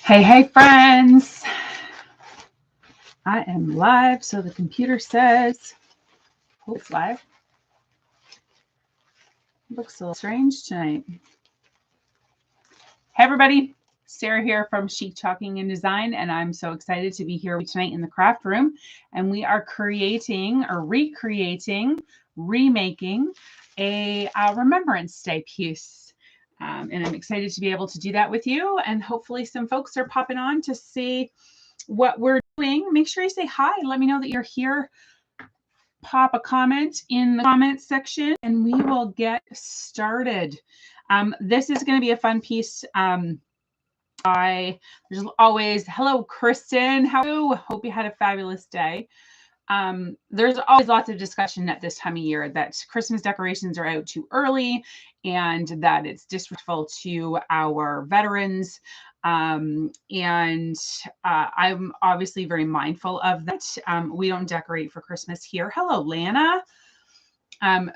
Hey, friends. I am live, so the computer says, oh, it's live. Looks a little strange tonight. Hey, everybody. Sarah here from Chic Chalking and Design, and I'm so excited to be here tonight in the craft room. And we are creating or recreating, remaking a Remembrance Day piece. And I'm excited to be able to do that with you. And hopefully some folks are popping on to see what we're doing. Make sure you say hi. Let me know that you're here. Pop a comment in the comment section and we will get started. This is going to be a fun piece. There's always, hello, Kristen. How are you? Hope you had a fabulous day. There's always lots of discussion at this time of year that Christmas decorations are out too early and that it's disrespectful to our veterans. I'm obviously very mindful of that. We don't decorate for Christmas here. Hello, Lana.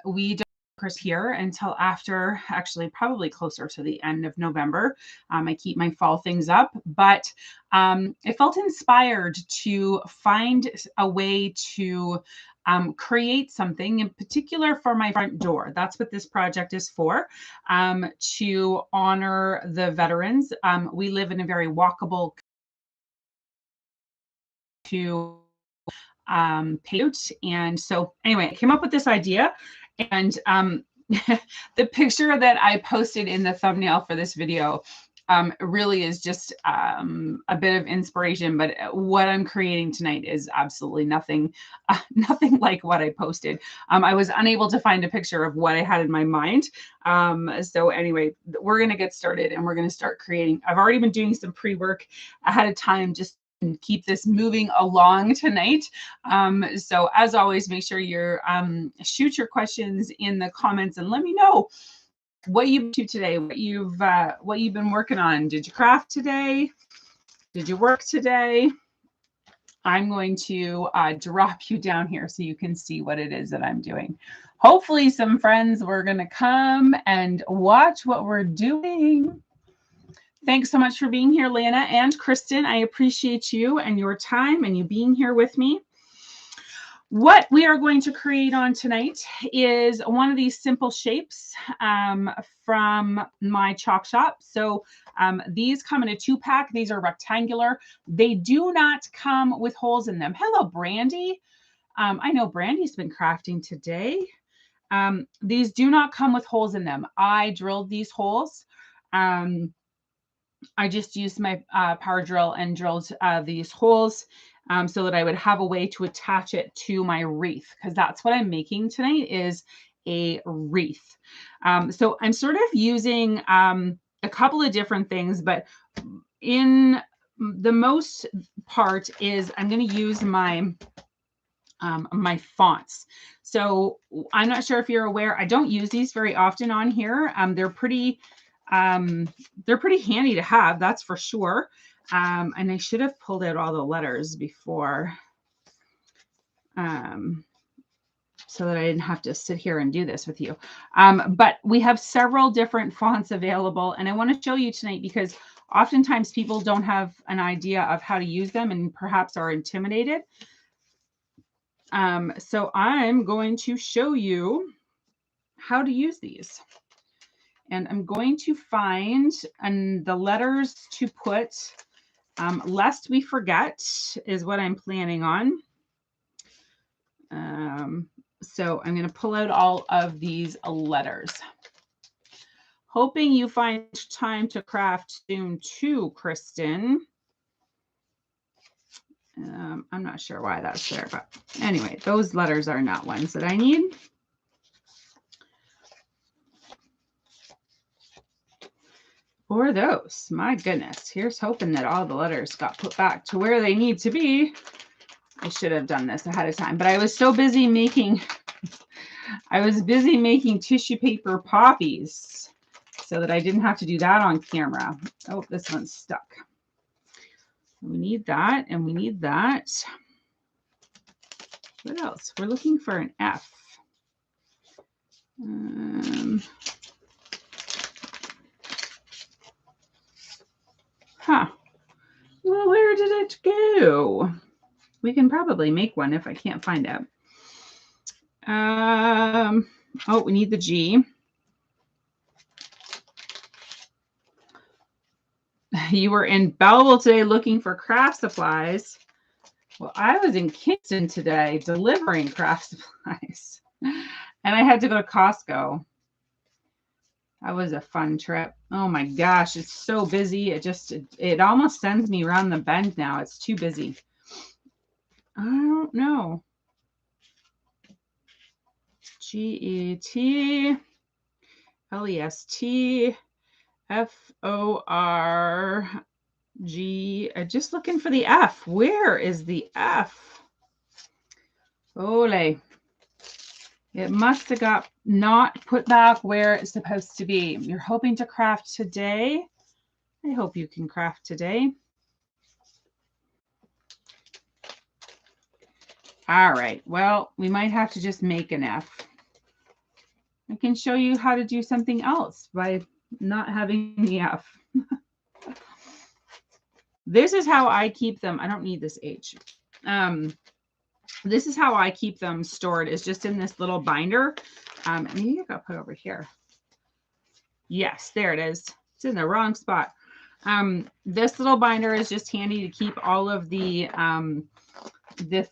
We don't here until after, actually probably closer to the end of November. I keep my fall things up, but I felt inspired to find a way to create something in particular for my front door. That's what this project is for, to honor the veterans. We live in a very walkable to page. And so anyway, I came up with this idea. And the picture that I posted in the thumbnail for this video really is just a bit of inspiration, but what I'm creating tonight is absolutely nothing like what I posted. I was unable to find a picture of what I had in my mind. So anyway, we're going to get started and we're going to start creating. I've already been doing some pre-work ahead of time, just keep this moving along tonight. So as always, make sure you shoot your questions in the comments and let me know what you do today, what you've been working on. Did you craft today? Did you work today? I'm going to drop you down here so you can see what it is that I'm doing. Hopefully some friends were going to come and watch what we're doing. Thanks so much for being here, Lana and Kristen. I appreciate you and your time and you being here with me. What we are going to create on tonight is one of these simple shapes from my chalk shop. So these come in a 2-pack. These are rectangular. They do not come with holes in them. Hello, Brandy. I know Brandy's been crafting today. These do not come with holes in them. I drilled these holes. I just used my power drill and drilled these holes so that I would have a way to attach it to my wreath, because that's what I'm making tonight is a wreath. So I'm sort of using a couple of different things, but in the most part is I'm going to use my my fonts. So I'm not sure if you're aware, I don't use these very often on here. They're pretty handy to have, that's for sure. And I should have pulled out all the letters before, so that I didn't have to sit here and do this with you. But we have several different fonts available, and I want to show you tonight because oftentimes people don't have an idea of how to use them and perhaps are intimidated. So I'm going to show you how to use these. And I'm going to find the letters to put, lest we forget, is what I'm planning on. So I'm going to pull out all of these letters. Hoping you find time to craft soon too, Kristen. I'm not sure why that's there, but anyway, those letters are not ones that I need. For those, my goodness, here's hoping that all the letters got put back to where they need to be. I should have done this ahead of time, but I was so busy making, tissue paper poppies so that I didn't have to do that on camera. Oh, this one's stuck. We need that, and we need that. What else? We're looking for an F. U. We can probably make one if I can't find it. Oh, we need the G. You were in Belleville today looking for craft supplies. Well, I was in Kingston today delivering craft supplies. And I had to go to Costco. That was a fun trip. Oh my gosh, it's so busy. It almost sends me around the bend now. It's too busy. I don't know. GETLESTFORG. Just looking for the F. Where is the F? Ole. It must have got not put back where it's supposed to be. You're hoping to craft today. I hope you can craft today. All right. Well, we might have to just make an F. I can show you how to do something else by not having the F. This is how I keep them. I don't need this H. This is how I keep them stored, is just in this little binder. Maybe I got put over here. Yes, there it is. It's in the wrong spot. This little binder is just handy to keep all of the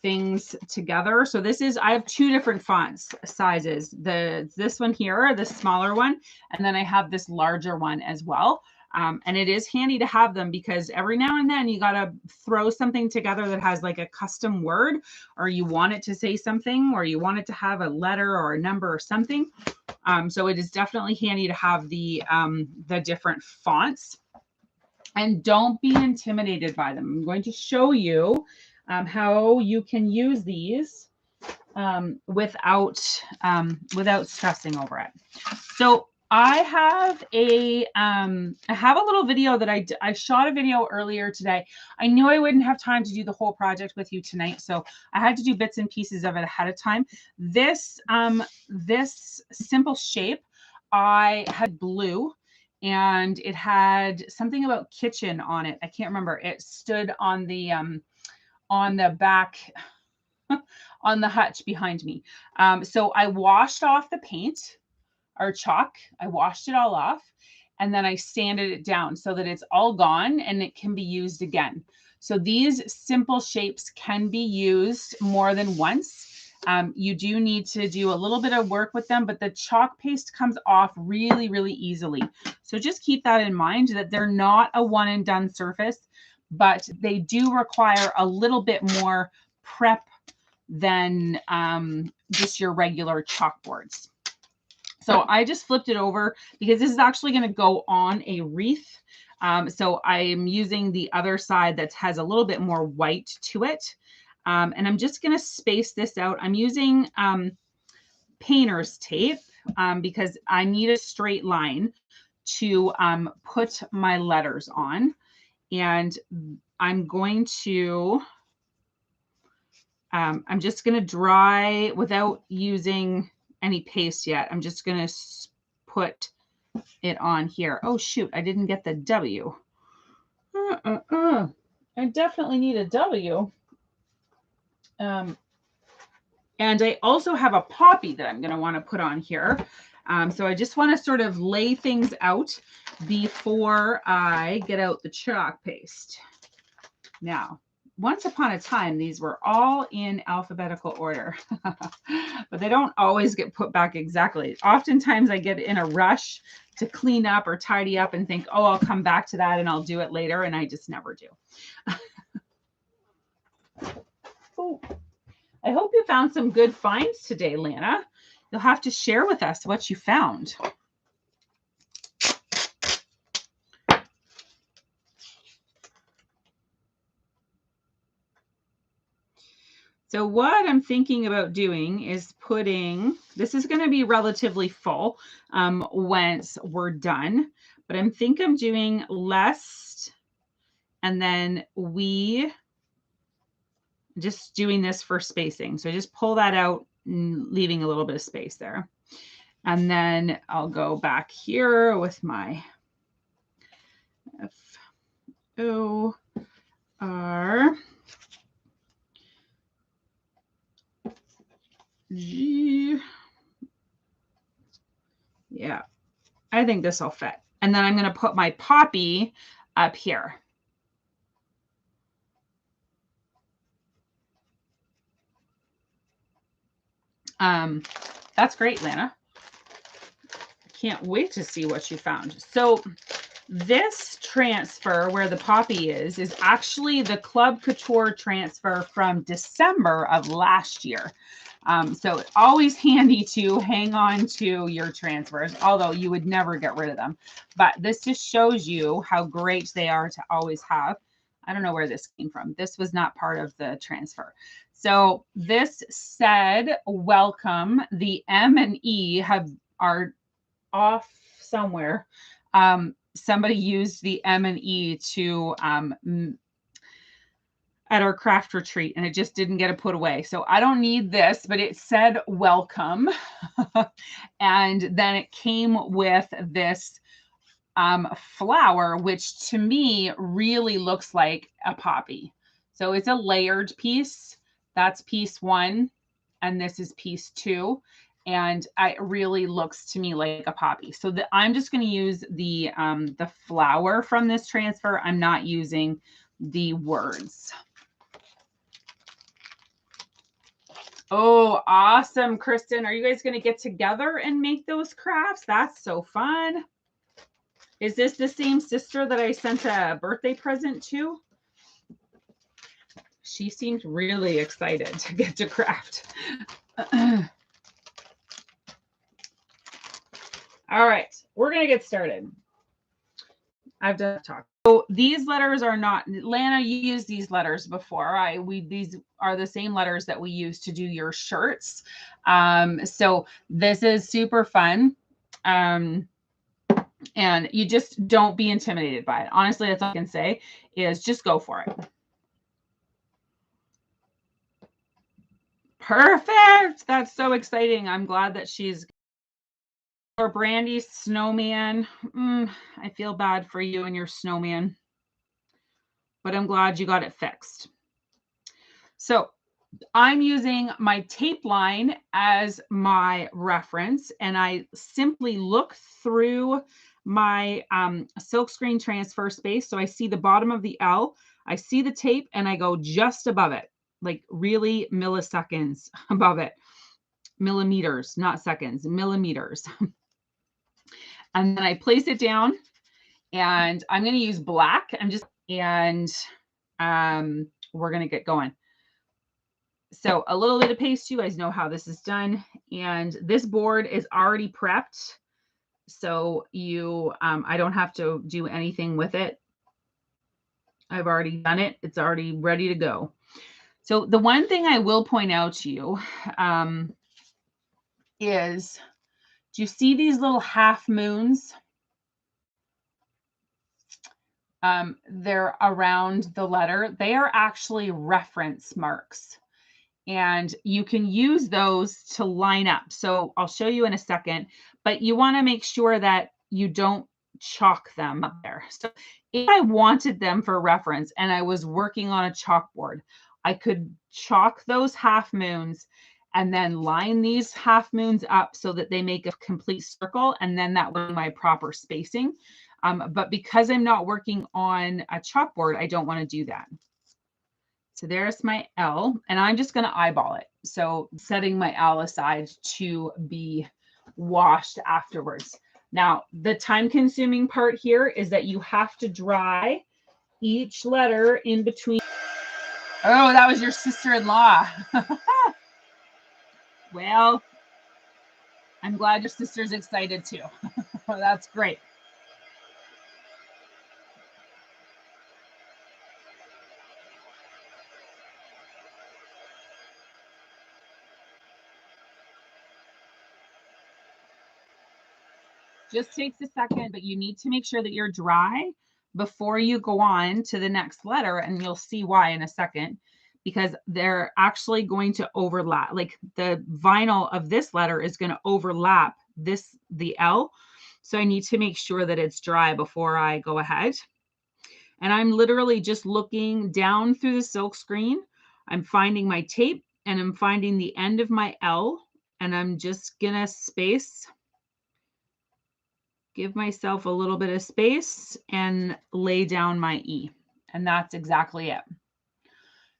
things together. So I have two different fonts sizes. This one here, the smaller one, and then I have this larger one as well. And it is handy to have them because every now and then you got to throw something together that has like a custom word, or you want it to say something, or you want it to have a letter or a number or something. So it is definitely handy to have the different fonts. And don't be intimidated by them. I'm going to show you how you can use these without stressing over it. So I have a little video that I shot a video earlier today. I knew I wouldn't have time to do the whole project with you tonight, so I had to do bits and pieces of it ahead of time. This simple shape, I had blue, and it had something about kitchen on it. I can't remember. It stood on the back on the hutch behind me. So I washed off the paint or chalk. I washed it all off, and then I sanded it down so that it's all gone and it can be used again. So these simple shapes can be used more than once. You do need to do a little bit of work with them, but the chalk paste comes off really, really easily. So just keep that in mind, that they're not a one and done surface, but they do require a little bit more prep than just your regular chalkboards. So I just flipped it over because this is actually going to go on a wreath. So I'm using the other side that has a little bit more white to it. And I'm just going to space this out. I'm using painter's tape because I need a straight line to put my letters on. And I'm going to, I'm just going to dry without using any paste yet. I'm just going to put it on here. Oh, shoot. I didn't get the W. I definitely need a W. And I also have a poppy that I'm going to want to put on here. So I just want to sort of lay things out before I get out the chalk paste. Now, once upon a time, these were all in alphabetical order, but they don't always get put back exactly. Oftentimes I get in a rush to clean up or tidy up and think, oh, I'll come back to that and I'll do it later. And I just never do. Oh, I hope you found some good finds today, Lana. You'll have to share with us what you found. So what I'm thinking about doing is putting, this is going to be relatively full once we're done, but I'm doing less, and then we just doing this for spacing. So just pull that out, leaving a little bit of space there. And then I'll go back here with my FOR. G. Yeah, I think this will fit. And then I'm going to put my poppy up here. That's great, Lana. Can't wait to see what you found. So this transfer where the poppy is actually the Club Couture transfer from December of last year. So it's always handy to hang on to your transfers, although you would never get rid of them. But this just shows you how great they are to always have. I don't know where this came from. This was not part of the transfer. So this said, welcome. The M and E are off somewhere. Somebody used the M and E to at our craft retreat, and it just didn't get put away. So I don't need this, but it said welcome. And then it came with this flower, which to me really looks like a poppy. So it's a layered piece. That's piece 1, and this is piece 2. And it really looks to me like a poppy. So I'm just going to use the flower from this transfer. I'm not using the words. Oh, awesome, Kristen. Are you guys going to get together and make those crafts? That's so fun. Is this the same sister that I sent a birthday present to? She seemed really excited to get to craft. All right, we're going to get started. I've done talk. So these letters are not, Lana, you used these letters before. These are the same letters that we use to do your shirts. So this is super fun. And you just don't be intimidated by it. Honestly, that's all I can say is just go for it. Perfect. That's so exciting. I'm glad that she's or Brandy's snowman. I feel bad for you and your snowman, but I'm glad you got it fixed. So I'm using my tape line as my reference, and I simply look through my silkscreen transfer space. So I see the bottom of the L, I see the tape, and I go just above it, like really milliseconds above it. Millimeters, not seconds, millimeters. And then I place it down, and I'm going to use black. We're going to get going. So a little bit of paste, you guys know how this is done. And this board is already prepped. So I don't have to do anything with it. I've already done it. It's already ready to go. So the one thing I will point out to you is, do you see these little half moons? They're around the letter. They are actually reference marks. And you can use those to line up. So I'll show you in a second, but you want to make sure that you don't chalk them up there. So if I wanted them for reference and I was working on a chalkboard, I could chalk those half moons and then line these half moons up so that they make a complete circle. And then that would be my proper spacing. But because I'm not working on a chalkboard, I don't want to do that. So there's my L, and I'm just going to eyeball it. So setting my L aside to be washed afterwards. Now, the time-consuming part here is that you have to dry each letter in between. Oh, that was your sister-in-law. Well, I'm glad your sister's excited too. That's great. Just takes a second, but you need to make sure that you're dry before you go on to the next letter, and you'll see why in a second, because they're actually going to overlap. Like the vinyl of this letter is going to overlap the L. So I need to make sure that it's dry before I go ahead. And I'm literally just looking down through the silk screen. I'm finding my tape, and I'm finding the end of my L, and I'm just gonna give myself a little bit of space and lay down my E. And that's exactly it.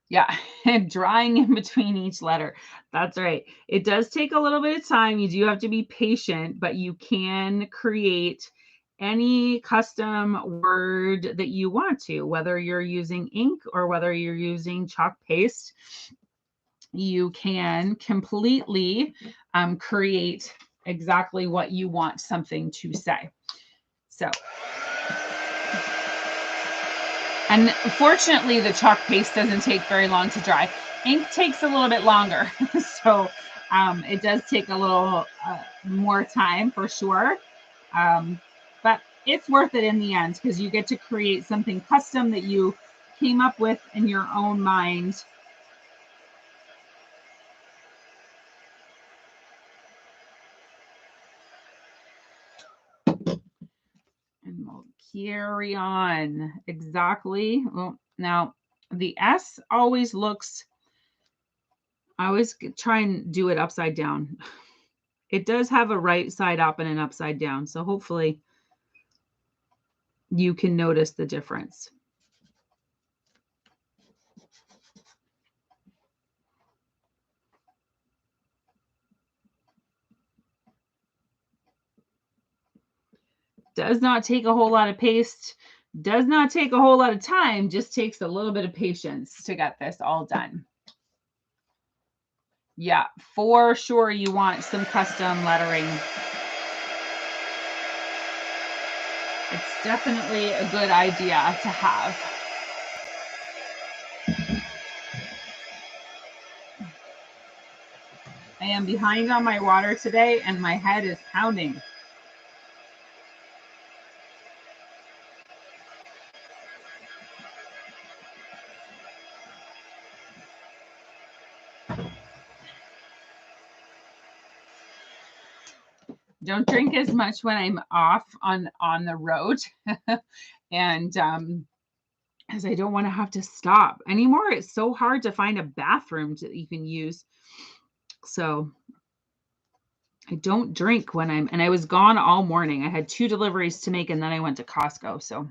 Yeah, drawing in between each letter. That's right. It does take a little bit of time. You do have to be patient, but you can create any custom word that you want to, whether you're using ink or whether you're using chalk paste. You can completely create exactly what you want something to say. So, and fortunately, the chalk paste doesn't take very long to dry. Ink takes a little bit longer. So it does take a little more time for sure. But it's worth it in the end because you get to create something custom that you came up with in your own mind. And we'll carry on. Exactly. Well, now the S always looks, I always try and do it upside down. It does have a right side up and an upside down. So hopefully you can notice the difference. Does not take a whole lot of paste. Does not take a whole lot of time. Just takes a little bit of patience to get this all done. Yeah, for sure you want some custom lettering. It's definitely a good idea to have. I am behind on my water today and my head is pounding. Don't drink as much when I'm off on the road. And as I don't want to have to stop anymore. It's so hard to find a bathroom that you can use. So I don't drink when and I was gone all morning. I had 2 deliveries to make and then I went to Costco. So,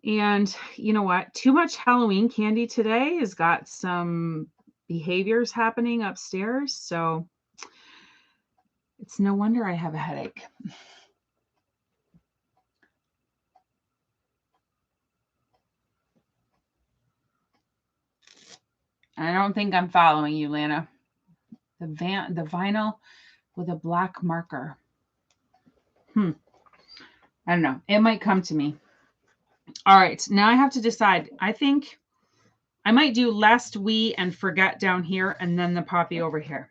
and you know what? Too much Halloween candy today has got some behaviors happening upstairs. So it's no wonder I have a headache. I don't think I'm following you, Lana. The vinyl with a black marker. I don't know. It might come to me. All right. Now I have to decide. I think I might do lest we and forget down here and then the poppy over here.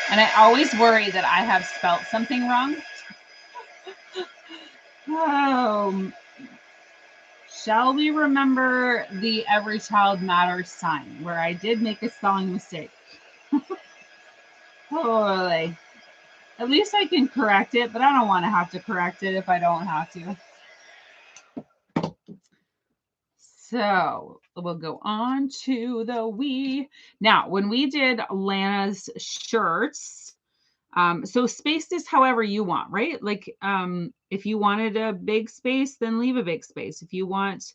And I always worry that I have spelt something wrong. Shall we remember the Every Child Matters sign where I did make a spelling mistake? Totally. At least I can correct it, but I don't want to have to correct it if I don't have to. So we'll go on to the we. Now, when we did Lana's shirts, so space this however you want, right? Like if you wanted a big space, then leave a big space. If you want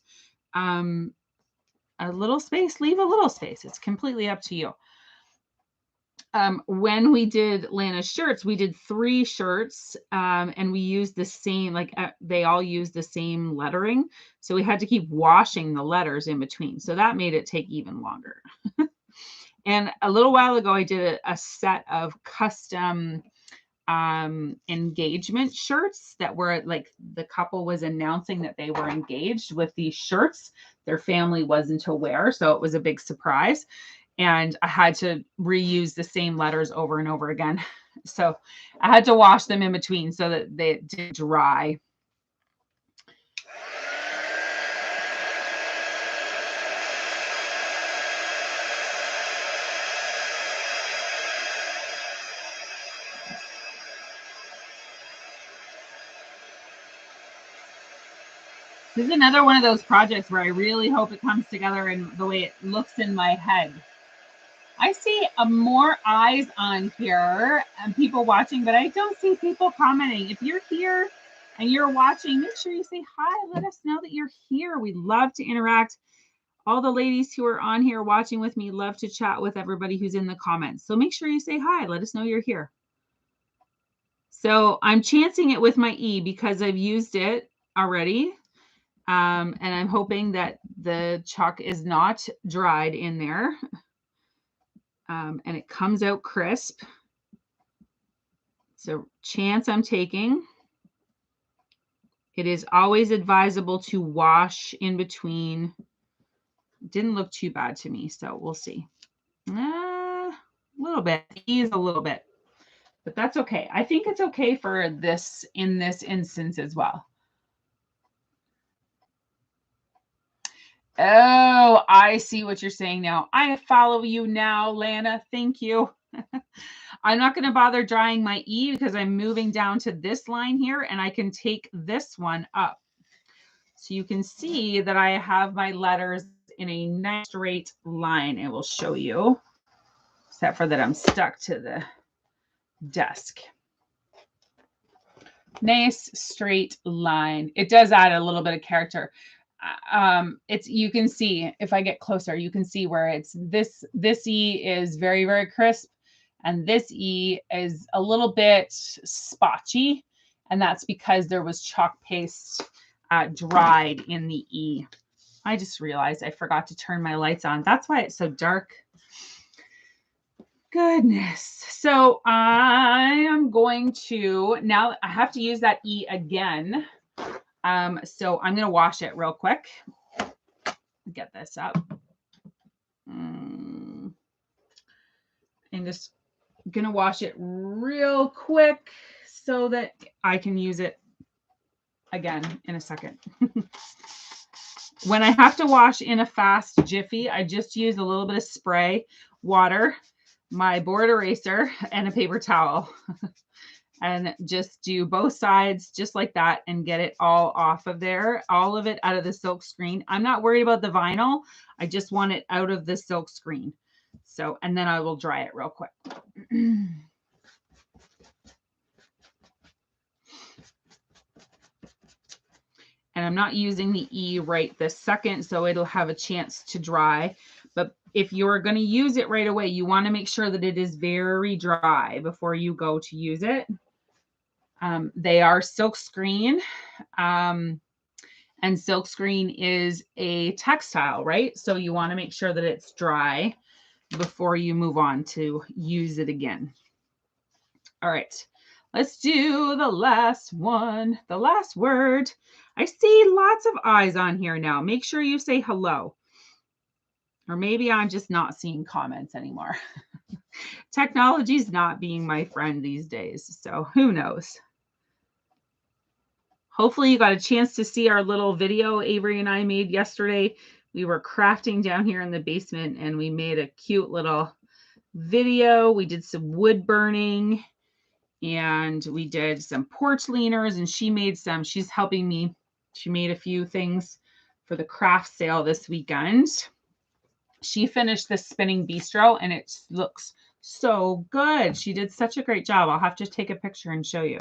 a little space, leave a little space. It's completely up to you. When we did Lana's shirts, we did 3 shirts and we used the same, like they all used the same lettering. So we had to keep washing the letters in between. So that made it take even longer. And a little while ago, I did a set of custom engagement shirts that were like the couple was announcing that they were engaged with these shirts. Their family wasn't aware. So it was a big surprise. And I had to reuse the same letters over and over again. So I had to wash them in between so that they didn't dry. This is another one of those projects where I really hope it comes together in the way it looks in my head. I see more eyes on here and people watching, but I don't see people commenting. If you're here and you're watching, make sure you say hi. Let us know that you're here. We love to interact. All the ladies who are on here watching with me love to chat with everybody who's in the comments. So make sure you say hi. Let us know you're here. So I'm chancing it with my E because I've used it already. And I'm hoping that the chalk is not dried in there. And it comes out crisp. So chance I'm taking. It is always advisable to wash in between. Didn't look too bad to me, so we'll see. A little bit, ease a little bit, but that's okay. I think it's okay for this in this instance as well. Oh, I see what you're saying now. I follow you now, Lana. Thank you. I'm not going to bother drying my E because I'm moving down to this line here and I can take this one up. So you can see that I have my letters in a nice straight line. It will show you, except for that I'm stuck to the desk. Nice straight line. It does add a little bit of character. You can see if I get closer, you can see where it's this E is very, very crisp. And this E is a little bit spotchy. And that's because there was chalk paste dried in the E. I just realized I forgot to turn my lights on. That's why it's so dark. Goodness. So I am going to, now I have to use that E again. So I'm going to wash it real quick. Get this up. I'm just going to wash it real quick so that I can use it again in a second. When I have to wash in a fast jiffy, I just use a little bit of spray, water, my board eraser, and a paper towel. And just do both sides just like that and get it all off of there, all of it out of the silk screen. I'm not worried about the vinyl. I just want it out of the silk screen. So, and then I will dry it real quick. And I'm not using the E right this second, so it'll have a chance to dry. But if you're going to use it right away, you want to make sure that it is very dry before you go to use it. They are silk screen, and silk screen is a textile, right? So you want to make sure that it's dry before you move on to use it again. All right, let's do the last one, the last word. I see lots of eyes on here now. Make sure you say hello. Or maybe I'm just not seeing comments anymore. Technology's not being my friend these days, so who knows? Hopefully you got a chance to see our little video Avery and I made yesterday. We were crafting down here in the basement and we made a cute little video. We did some wood burning and we did some porch leaners, and she made some, she's helping me. She made a few things for the craft sale this weekend. She finished the spinning bistro and it looks so good. She did such a great job. I'll have to take a picture and show you.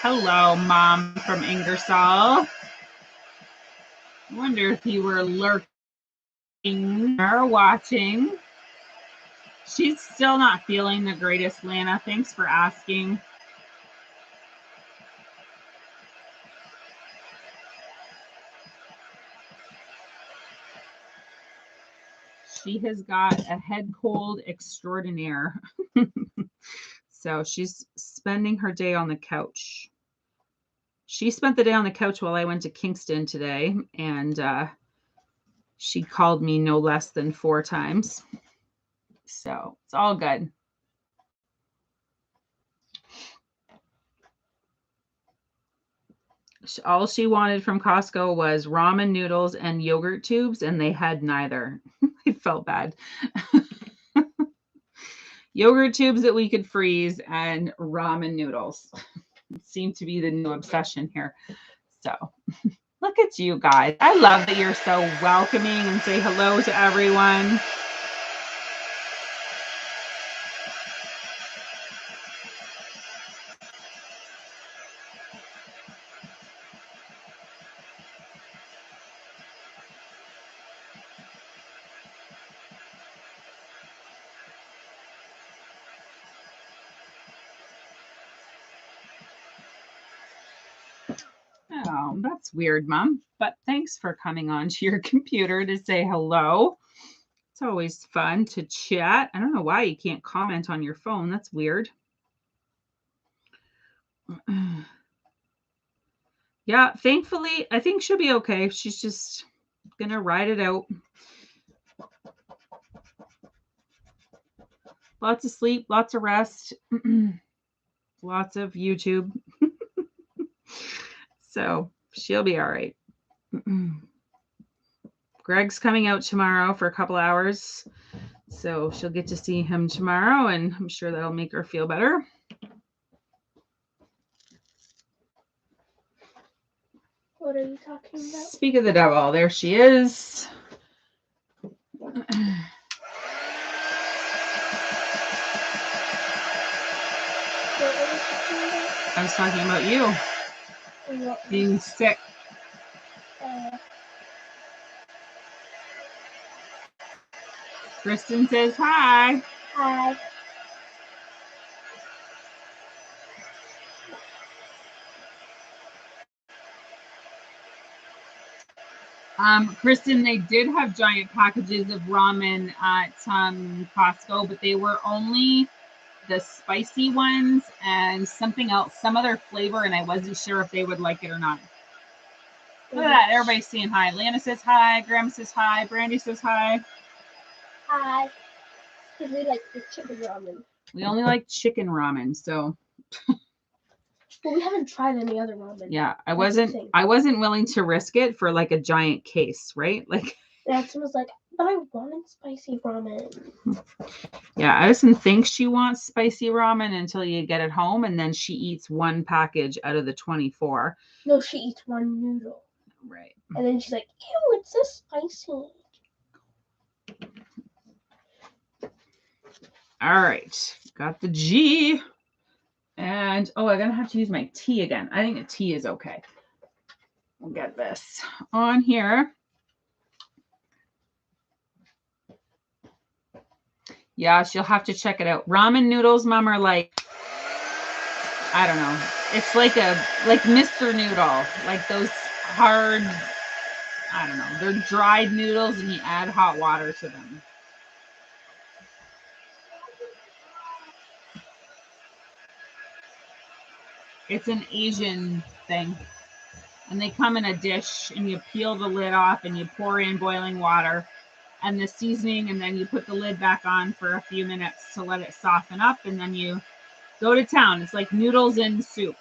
Hello, Mom from Ingersoll. I wonder if you were lurking or watching. She's still not feeling the greatest, Lana. Thanks for asking. She has got a head cold extraordinaire. So she's spending her day on the couch. She spent the day on the couch while I went to Kingston today, and she called me no less than 4 times. So it's all good. All she wanted from Costco was ramen noodles and yogurt tubes, and they had neither. I felt bad. Yogurt tubes that we could freeze and ramen noodles. It seemed to be the new obsession here. So look at you guys. I love that you're so welcoming and say hello to everyone. Oh, that's weird, Mom. But thanks for coming onto your computer to say hello. It's always fun to chat. I don't know why you can't comment on your phone. That's weird. Yeah, thankfully, I think she'll be okay. She's just gonna ride it out. Lots of sleep, lots of rest, lots of YouTube. So she'll be all right. Greg's coming out tomorrow for a couple hours. So she'll get to see him tomorrow, and I'm sure that'll make her feel better. What are you talking about? Speak of the devil. There she is. I was talking about you being sick. Kristen says hi. Hi. Kristen, they did have giant packages of ramen at Costco, but they were only the spicy ones and something else, some other flavor, and I wasn't sure if they would like it or not. Look at that. Everybody's saying hi. Lana says hi. Grandma says hi. Brandy says hi. Hi. Because we like the chicken ramen. We only like chicken ramen, so. But we haven't tried any other ramen. Yeah, I wasn't willing to risk it for like a giant case, right? Like. Dad was like, but I wanted spicy ramen. Yeah, Addison thinks she wants spicy ramen until you get it home, and then she eats one package out of the 24. No, she eats one noodle. Right. And then she's like, ew, it's so spicy. All right, got the G. And, oh, I'm going to have to use my T again. I think the T is okay. We'll get this on here. Yeah, she'll have to check it out. Ramen noodles, Mom, are like, I don't know. It's like Mr. Noodle, like those hard, I don't know. They're dried noodles and you add hot water to them. It's an Asian thing. And they come in a dish and you peel the lid off and you pour in boiling water and the seasoning, and then you put the lid back on for a few minutes to let it soften up, and then you go to town. It's like noodles in soup.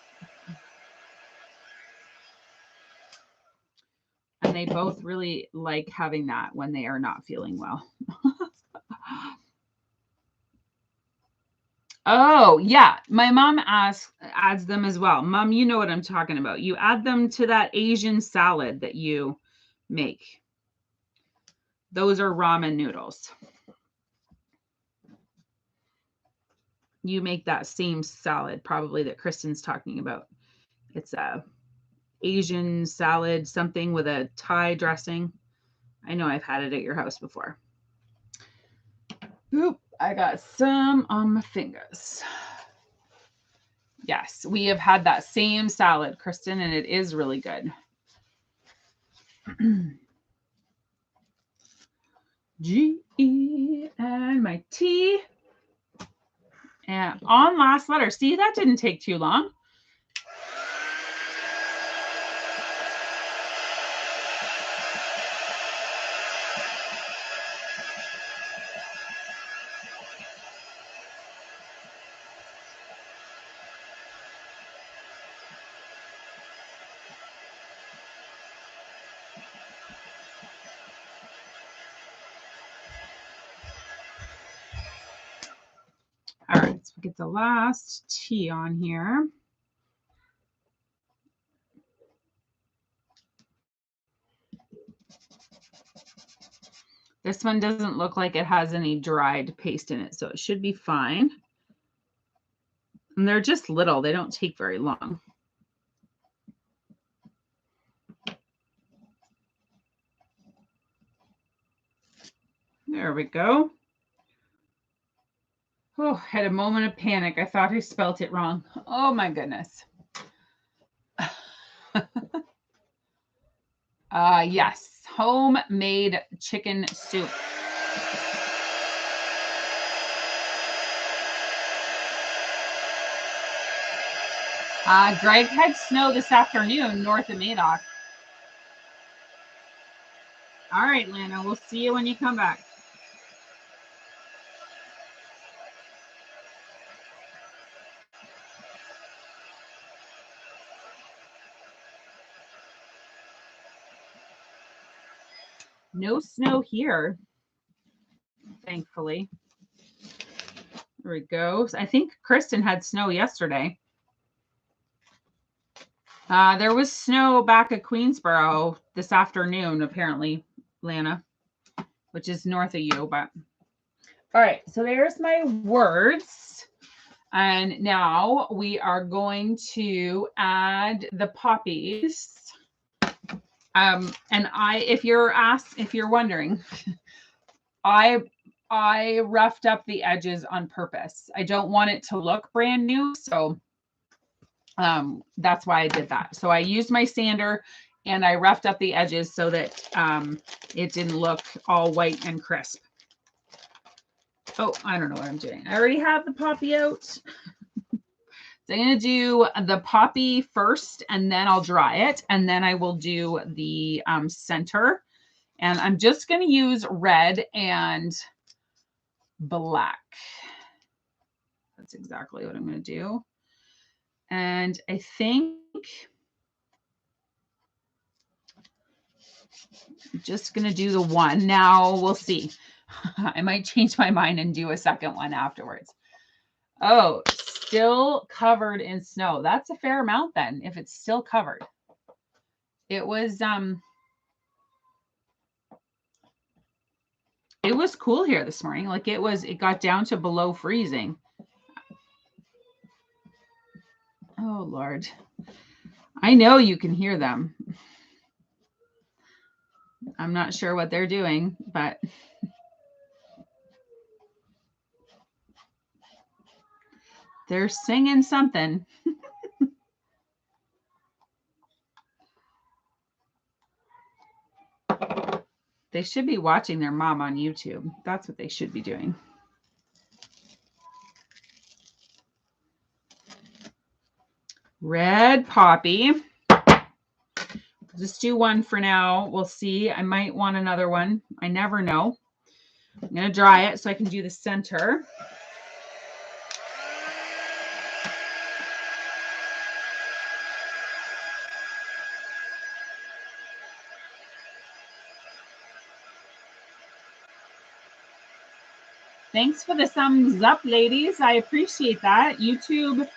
And they both really like having that when they are not feeling well. Oh, yeah. My mom adds them as well. Mom, you know what I'm talking about. You add them to that Asian salad that you make. Those are ramen noodles. You make that same salad probably that Kristen's talking about. It's a Asian salad, something with a Thai dressing. I know I've had it at your house before. Oop, I got some on my fingers. Yes, we have had that same salad, Kristen, and it is really good. G, E, and my T. And on last letter. See, that didn't take too long. get the last T on here. This one doesn't look like it has any dried paste in it, so it should be fine. And they're just little, they don't take very long. There we go. Oh, had a moment of panic. I thought I spelt it wrong. Oh my goodness. Yes, homemade chicken soup. Greg had snow this afternoon north of Madoc. All right, Lana, we'll see you when you come back. No snow here, thankfully. There we go. I think Kristen had snow yesterday. There was snow back at Queensboro this afternoon, apparently, Lana, which is north of you. But all right, so there's my words. And now we are going to add the poppies. And if you're wondering, I roughed up the edges on purpose. I don't want it to look brand new, so that's why I did that. So I used my sander and I roughed up the edges so that it didn't look all white and crisp. Oh, I don't know what I'm doing. I already have the poppy out. So I'm going to do the poppy first, and then I'll dry it, and then I will do the center. And I'm just going to use red and black. That's exactly what I'm going to do. And I think I'm just going to do the one. Now we'll see. I might change my mind and do a second one afterwards. Oh, still covered in snow. That's a fair amount then, if it's still covered. It was cool here this morning. Like it got down to below freezing. Oh Lord. I know you can hear them. I'm not sure what they're doing, but they're singing something. They should be watching their mom on YouTube. That's what they should be doing. Red poppy. Just do one for now. We'll see. I might want another one. I never know. I'm going to dry it so I can do the center. Thanks for the thumbs up, ladies. I appreciate that. YouTube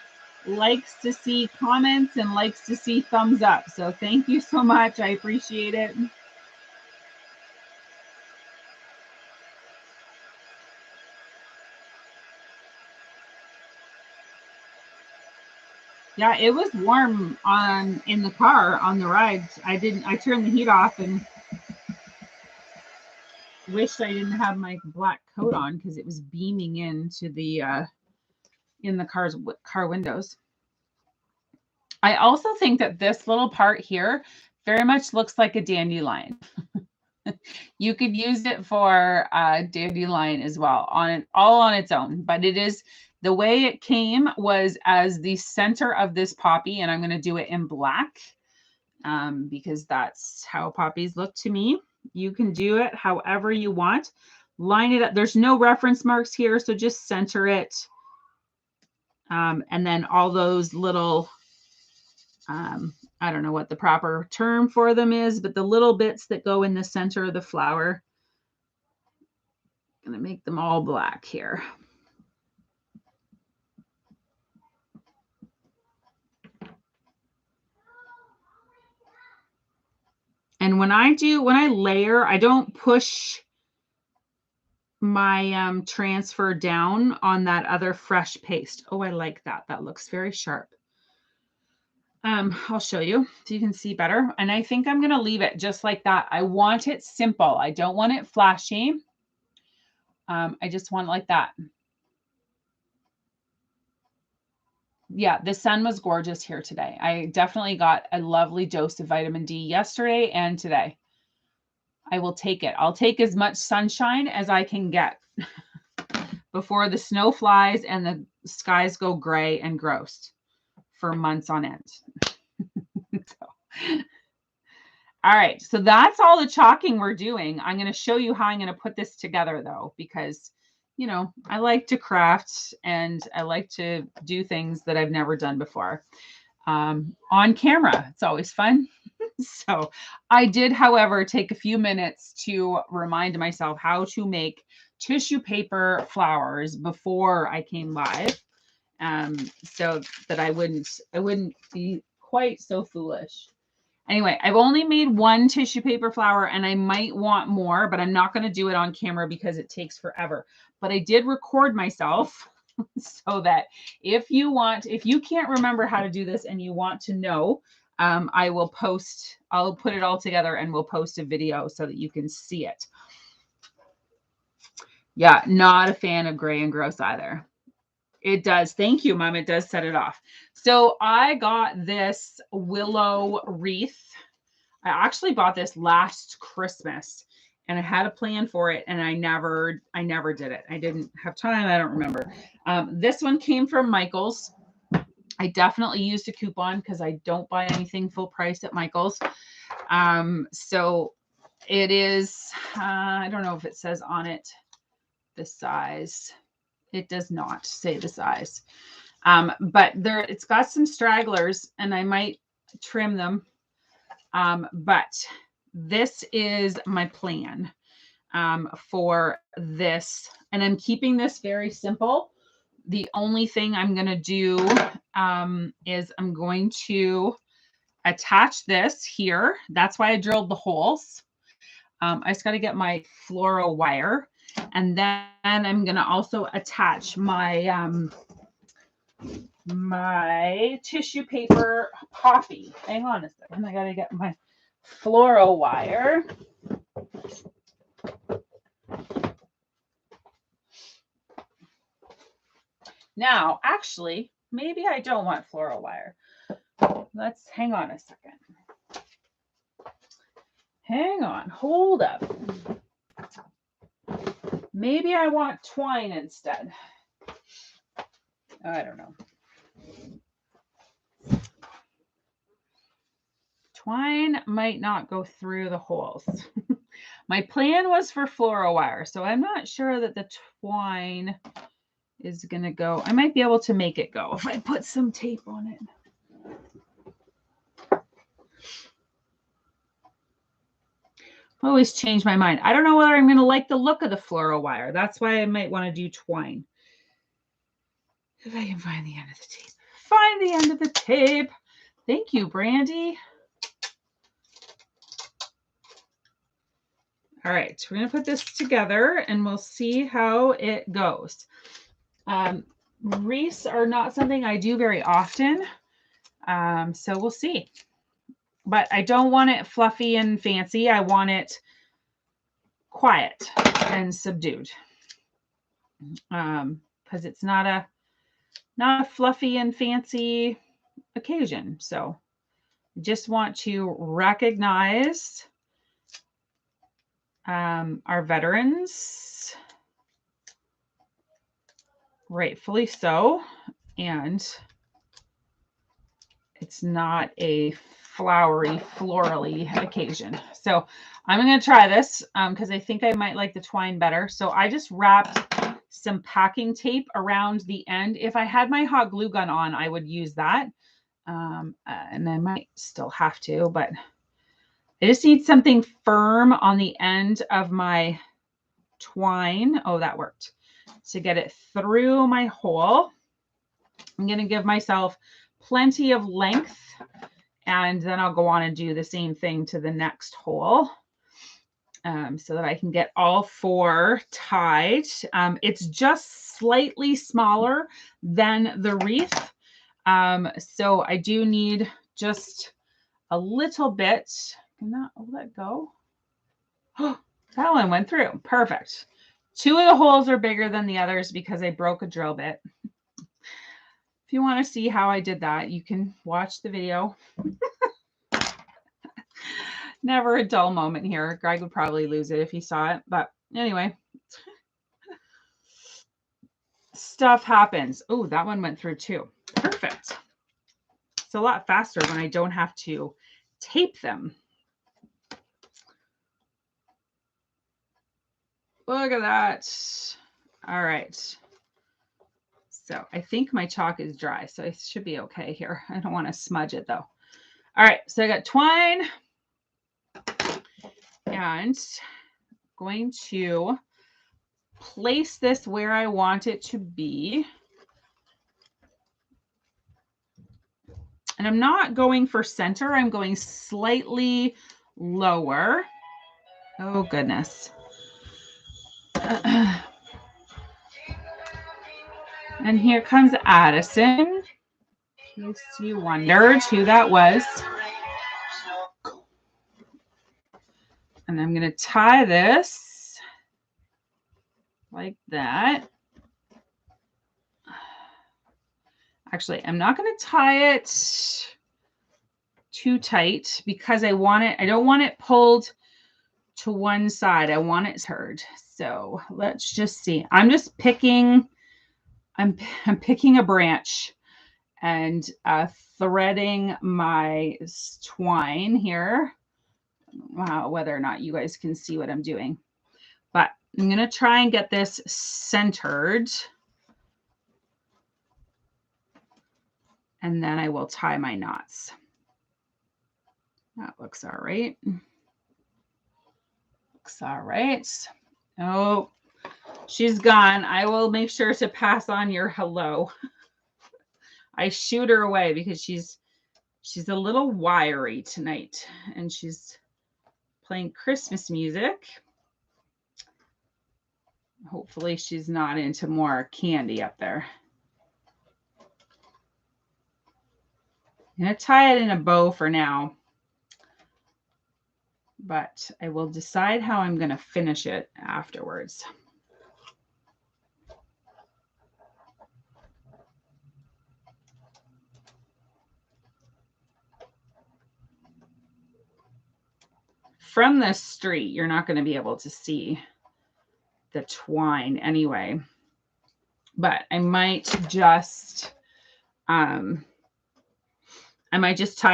likes to see comments and likes to see thumbs up. So thank you so much. I appreciate it. Yeah, it was warm in the car on the ride. I turned the heat off and wished I didn't have my black coat on because it was beaming into the in the car windows. I also think that this little part here very much looks like a dandelion. You could use it for a dandelion as well, all on its own. But it is the way it came was as the center of this poppy, and I'm going to do it in black because that's how poppies look to me. You can do it however you want. Line it up. There's no reference marks here, so just center it. And then all those little, I don't know what the proper term for them is, but the little bits that go in the center of the flower, I'm going to make them all black here. And when I layer, I don't push my transfer down on that other fresh paste. Oh, I like that. That looks very sharp. I'll show you so you can see better. And I think I'm going to leave it just like that. I want it simple. I don't want it flashy. I just want it like that. Yeah, the sun was gorgeous here today. I definitely got a lovely dose of vitamin D yesterday and today. I will take it. I'll take as much sunshine as I can get before the snow flies and the skies go gray and gross for months on end. All right, so that's all the chalking we're doing. I'm going to show you how I'm going to put this together though, because, you know, I like to craft and I like to do things that I've never done before on camera. It's always fun. So I did, however, take a few minutes to remind myself how to make tissue paper flowers before I came live, so that I wouldn't be quite so foolish. Anyway, I've only made one tissue paper flower and I might want more, but I'm not going to do it on camera because it takes forever. But I did record myself so that if you can't remember how to do this and you want to know, I'll put it all together and we'll post a video so that you can see it. Yeah, not a fan of gray and gross either. It does. Thank you, Mom. It does set it off. So I got this Willow Wreath. I actually bought this last Christmas and I had a plan for it and I never did it. I didn't have time. I don't remember. This one came from Michael's. I definitely used a coupon because I don't buy anything full price at Michael's. So it is, I don't know if it says on it the size. It does not say the size, but it's got some stragglers and I might trim them. But this is my plan for this, and I'm keeping this very simple. The only thing I'm going to do is I'm going to attach this here. That's why I drilled the holes. I just got to get my fluoro wire. And then I'm going to also attach my my tissue paper poppy. Hang on a second. I got to get my fluoro wire. Now, actually, maybe I don't want fluoro wire. Let's hang on a second. Hang on. Hold up. Maybe I want twine instead. I don't know. Twine might not go through the holes. My plan was for fluoro wire, so I'm not sure that the twine is going to go. I might be able to make it go if I put some tape on it. I always change my mind. I don't know whether I'm going to like the look of the fluoro wire. That's why I might want to do twine. If I can find the end of the tape. Find the end of the tape. Thank you, Brandy. All right, we're going to put this together and we'll see how it goes. Wreaths are not something I do very often, so we'll see. But I don't want it fluffy and fancy. I want it quiet and subdued, because it's not a fluffy and fancy occasion. So I just want to recognize our veterans, rightfully so, and it's not a flowery, florally occasion. So I'm going to try this because I think I might like the twine better. So I just wrapped some packing tape around the end. If I had my hot glue gun on, I would use that. And I might still have to, but I just need something firm on the end of my twine. Oh, that worked. To get it through my hole. I'm going to give myself plenty of length And then I'll go on and do the same thing to the next hole. So that I can get all 4 tied. It's just slightly smaller than the wreath. So I do need just a little bit. Can that let go? Oh, that one went through. Perfect. 2 of the holes are bigger than the others because I broke a drill bit. If you want to see how I did that, you can watch the video. Never a dull moment here. Greg would probably lose it if he saw it. But anyway, stuff happens. Oh, that one went through too. Perfect. It's a lot faster when I don't have to tape them. Look at that. All right. So I think my chalk is dry, so it should be okay here. I don't want to smudge it though. All right, so I got twine and going to place this where I want it to be. And I'm not going for center. I'm going slightly lower. Oh, goodness. And here comes Addison. In case you wondered who that was. And I'm going to tie this like that. Actually, I'm not going to tie it too tight because I want it, I don't want it pulled to one side. I want it centered. So let's just see. I'm just picking, I'm picking a branch and threading my twine here. Wow, whether or not you guys can see what I'm doing, but I'm going to try and get this centered. And then I will tie my knots. That looks all right. Looks all right. Oh, she's gone. I will make sure to pass on your hello. I shoot her away because she's a little wiry tonight and she's playing Christmas music. Hopefully she's not into more candy up there. I'm going to tie it in a bow for now, but I will decide how I'm going to finish it afterwards. From the street, you're not going to be able to see the twine anyway, but I might just tie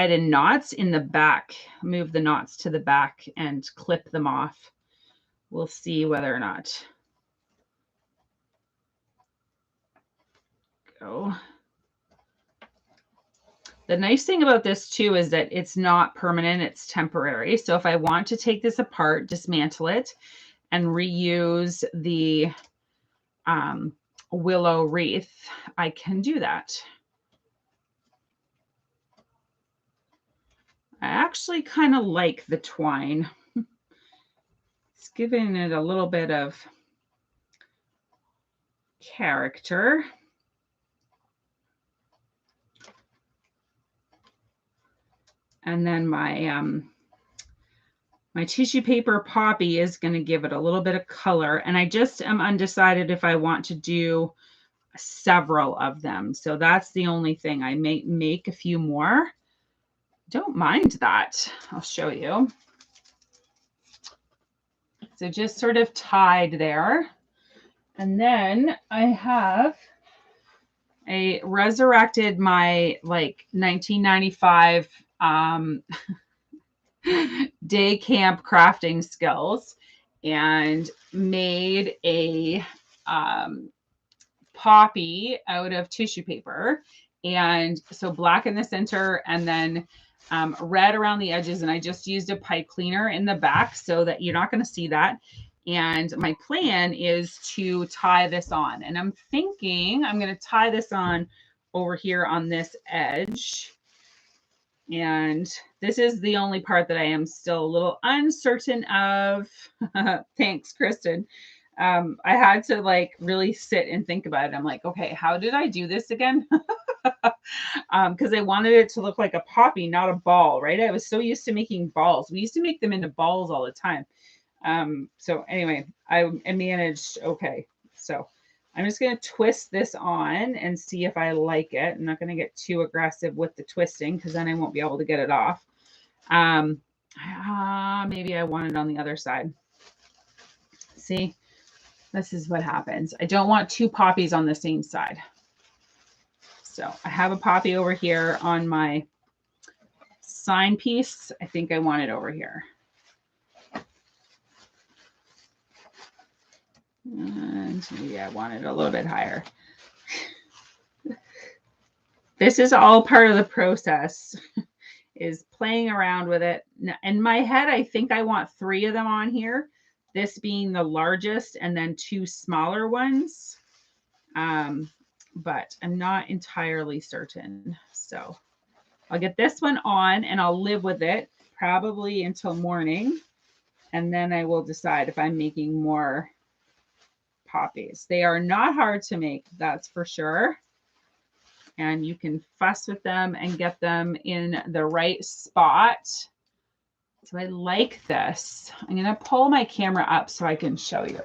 it in knots in the back, move the knots to the back and clip them off. We'll see whether or not. Go. The nice thing about this too is that it's not permanent, it's temporary. So if I want to take this apart, dismantle it, and reuse the Willow Wreath, I can do that. I actually kind of like the twine. It's giving it a little bit of character. And then my my tissue paper poppy is going to give it a little bit of color. And I just am undecided if I want to do several of them. So that's the only thing. I may make a few more. Don't mind that. I'll show you. So just sort of tied there. And then I have resurrected my like 1995 day camp crafting skills and made a poppy out of tissue paper. And so black in the center and then red around the edges. And I just used a pipe cleaner in the back so that you're not going to see that. And my plan is to tie this on. And I'm thinking I'm going to tie this on over here on this edge. And this is the only part that I am still a little uncertain of. Thanks, Kristen. I had to like really sit and think about it. I'm like, okay, how did I do this again? Because I wanted it to look like a poppy, not a ball, right? I was so used to making balls. We used to make them into balls all the time. So anyway, I managed okay. So I'm just going to twist this on and see if I like it. I'm not going to get too aggressive with the twisting because then I won't be able to get it off. Maybe I want it on the other side. See, this is what happens. I don't want two poppies on the same side. So I have a poppy over here on my sign piece. I think I want it over here. And maybe I want it a little bit higher. This is all part of the process, is playing around with it. In my head, I think I want 3 of them on here, this being the largest and then 2 smaller ones. But I'm not entirely certain. So I'll get this one on and I'll live with it probably until morning. And then I will decide if I'm making more poppies. They are not hard to make, that's for sure. And you can fuss with them and get them in the right spot. So I like this. I'm going to pull my camera up so I can show you.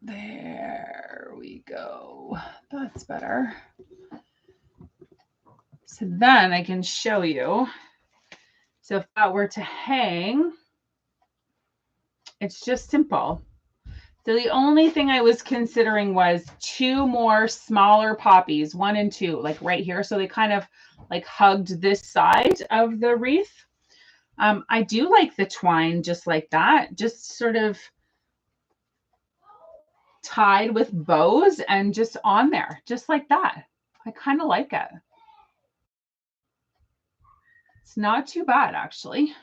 There we go. That's better. So then I can show you. So if that were to hang, it's just simple. So the only thing I was considering was 2 more smaller poppies, 1 and 2, like right here. So they kind of like hugged this side of the wreath. I do like the twine just like that, just sort of tied with bows and just on there, just like that. I kind of like it. It's not too bad, actually.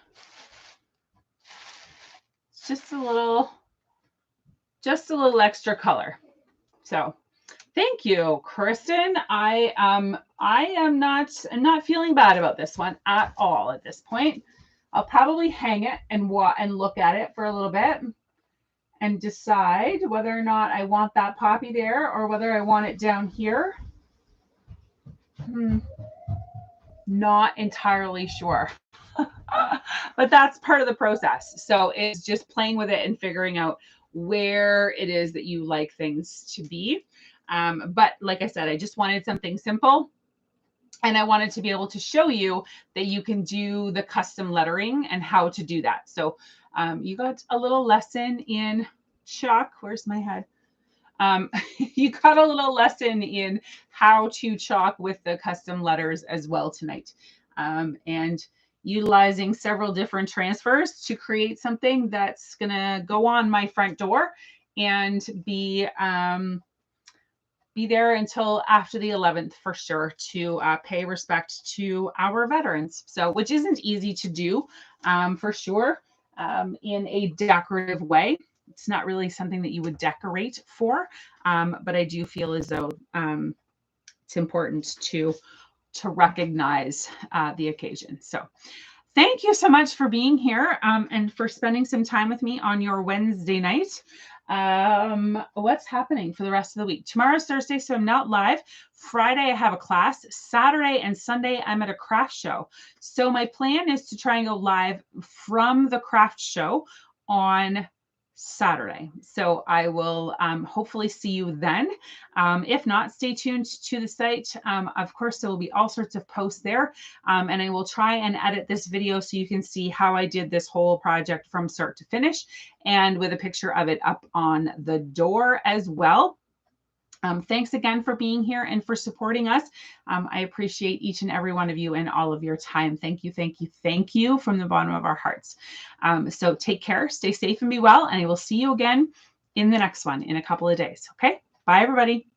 It's just a little extra color. So thank you, Kristen. I'm not feeling bad about this one at all at this point. I'll probably hang it and look at it for a little bit and decide whether or not I want that poppy there or whether I want it down here. Not entirely sure. But that's part of the process. So it's just playing with it and figuring out where it is that you like things to be. But like I said, I just wanted something simple. And I wanted to be able to show you that you can do the custom lettering and how to do that. So you got a little lesson in chalk. Where's my head? You got a little lesson in how to chalk with the custom letters as well tonight. And utilizing several different transfers to create something that's going to go on my front door and be there until after the 11th for sure to pay respect to our veterans. So, which isn't easy to do for sure in a decorative way. It's not really something that you would decorate for, but I do feel as though it's important to recognize the occasion. So thank you so much for being here and for spending some time with me on your Wednesday night. What's happening for the rest of the week? Tomorrow's Thursday, so I'm not live. Friday, I have a class. Saturday and Sunday, I'm at a craft show. So my plan is to try and go live from the craft show on Saturday. So I will hopefully see you then. If not, stay tuned to the site. Of course, there will be all sorts of posts there. And I will try and edit this video so you can see how I did this whole project from start to finish and with a picture of it up on the door as well. Thanks again for being here and for supporting us. I appreciate each and every one of you and all of your time. Thank you, thank you, thank you from the bottom of our hearts. So take care, stay safe and be well, and I will see you again in the next one in a couple of days. Okay, bye everybody.